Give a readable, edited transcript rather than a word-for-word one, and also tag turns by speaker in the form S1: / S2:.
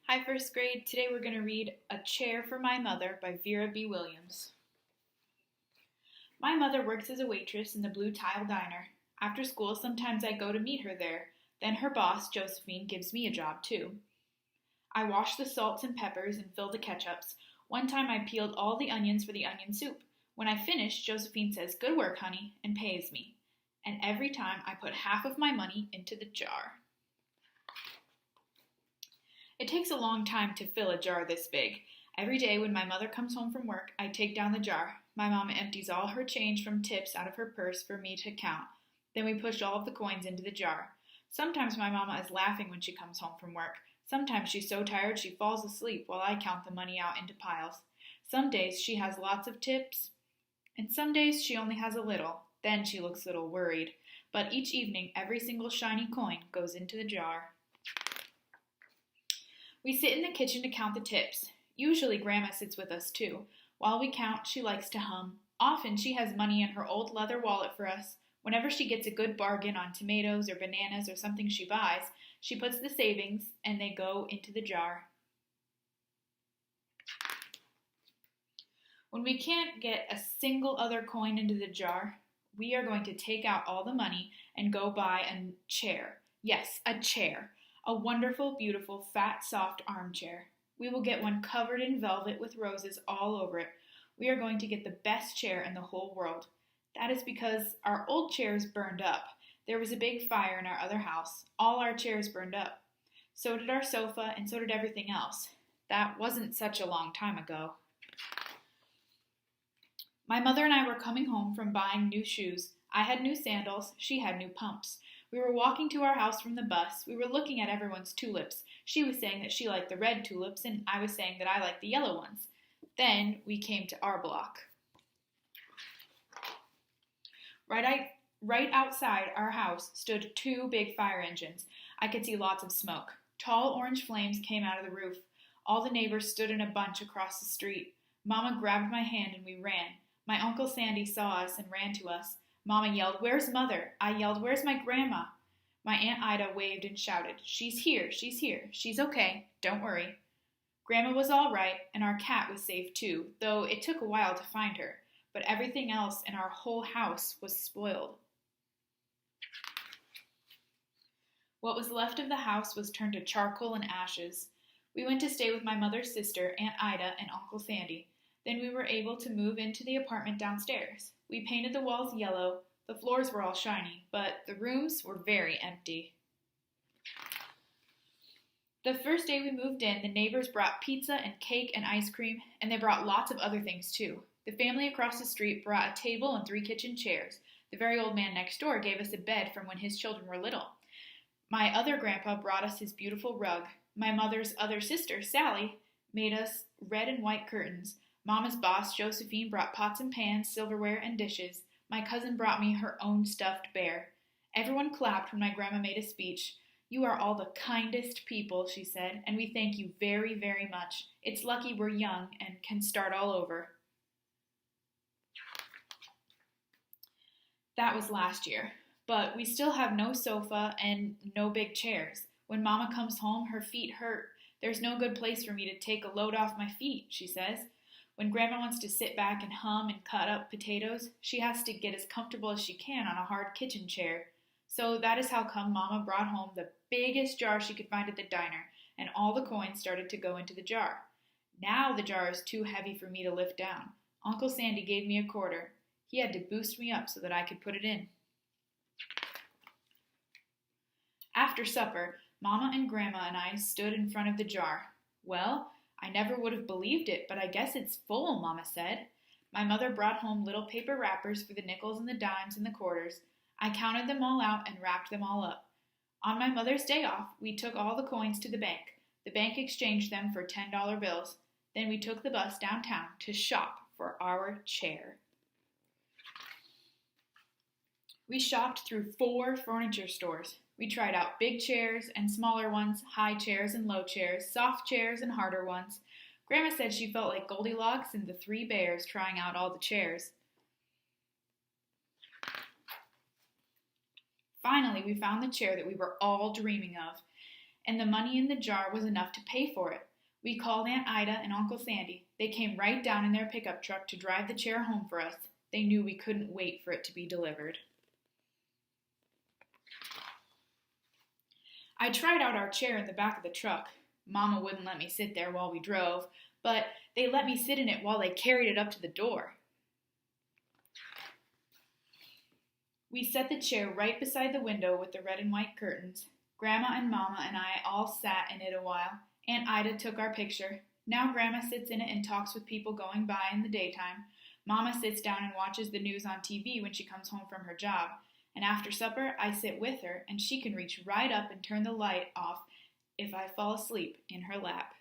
S1: Hi, first grade. Today we're going to read A Chair for My Mother by Vera B. Williams. My mother works as a waitress in the Blue Tile Diner. After school, sometimes I go to meet her there. Then her boss, Josephine, gives me a job too. I wash the salts and peppers and fill the ketchups. One time I peeled all the onions for the onion soup. When I finish, Josephine says, "Good work, honey," and pays me. And every time I put half of my money into the jar. It takes a long time to fill a jar this big. Every day when my mother comes home from work, I take down the jar. My mom empties all her change from tips out of her purse for me to count. Then we push all of the coins into the jar. Sometimes my mama is laughing when she comes home from work. Sometimes she's so tired she falls asleep while I count the money out into piles. Some days she has lots of tips, and some days she only has a little. Then she looks a little worried. But each evening, every single shiny coin goes into the jar. We sit in the kitchen to count the tips. Usually Grandma sits with us too. While we count, she likes to hum. Often she has money in her old leather wallet for us. Whenever she gets a good bargain on tomatoes or bananas or something she buys, she puts the savings and they go into the jar. When we can't get a single other coin into the jar, we are going to take out all the money and go buy a chair. Yes, a chair. A wonderful, beautiful, fat, soft armchair. We will get one covered in velvet with roses all over it. We are going to get the best chair in the whole world. That is because our old chairs burned up. There was a big fire in our other house. All our chairs burned up. So did our sofa, and so did everything else. That wasn't such a long time ago. My mother and I were coming home from buying new shoes. I had new sandals. She had new pumps. We were walking to our house from the bus. We were looking at everyone's tulips. She was saying that she liked the red tulips, and I was saying that I liked the yellow ones. Then we came to our block. Right outside our house stood two big fire engines. I could see lots of smoke. Tall orange flames came out of the roof. All the neighbors stood in a bunch across the street. Mama grabbed my hand and we ran. My Uncle Sandy saw us and ran to us. Mama yelled, "Where's Mother?" I yelled, "Where's my grandma?" My Aunt Ida waved and shouted, "She's here, she's here. She's okay. Don't worry." Grandma was all right, and our cat was safe too, though it took a while to find her. But everything else in our whole house was spoiled. What was left of the house was turned to charcoal and ashes. We went to stay with my mother's sister, Aunt Ida, and Uncle Sandy. Then we were able to move into the apartment downstairs. We painted the walls yellow. The floors were all shiny, but the rooms were very empty. The first day we moved in, the neighbors brought pizza and cake and ice cream, and they brought lots of other things too. The family across the street brought a table and 3 kitchen chairs. The very old man next door gave us a bed from when his children were little. My other grandpa brought us his beautiful rug. My mother's other sister, Sally, made us red and white curtains. Mama's boss, Josephine, brought pots and pans, silverware, and dishes. My cousin brought me her own stuffed bear. Everyone clapped when my grandma made a speech. "You are all the kindest people," she said, "and we thank you very, very much. It's lucky we're young and can start all over." That was last year, but we still have no sofa and no big chairs. When Mama comes home, her feet hurt. "There's no good place for me to take a load off my feet," she says. When Grandma wants to sit back and hum and cut up potatoes, she has to get as comfortable as she can on a hard kitchen chair. So that is how come Mama brought home the biggest jar she could find at the diner, and all the coins started to go into the jar. Now the jar is too heavy for me to lift down. Uncle Sandy gave me a quarter. He had to boost me up so that I could put it in. After supper, Mama and Grandma and I stood in front of the jar. "Well, I never would have believed it, but I guess it's full," Mama said. My mother brought home little paper wrappers for the nickels and the dimes and the quarters. I counted them all out and wrapped them all up. On my mother's day off, we took all the coins to the bank. The bank exchanged them for $10 bills. Then we took the bus downtown to shop for our chair. We shopped through 4 furniture stores. We tried out big chairs and smaller ones, high chairs and low chairs, soft chairs and harder ones. Grandma said she felt like Goldilocks and the 3 bears trying out all the chairs. Finally, we found the chair that we were all dreaming of. and the money in the jar was enough to pay for it. We called Aunt Ida and Uncle Sandy. They came right down in their pickup truck to drive the chair home for us. They knew we couldn't wait for it to be delivered. I tried out our chair in the back of the truck. Mama wouldn't let me sit there while we drove, but they let me sit in it while they carried it up to the door. We set the chair right beside the window with the red and white curtains. Grandma and Mama and I all sat in it a while. Aunt Ida took our picture. Now Grandma sits in it and talks with people going by in the daytime. Mama sits down and watches the news on TV when she comes home from her job. And after supper, I sit with her, and she can reach right up and turn the light off if I fall asleep in her lap.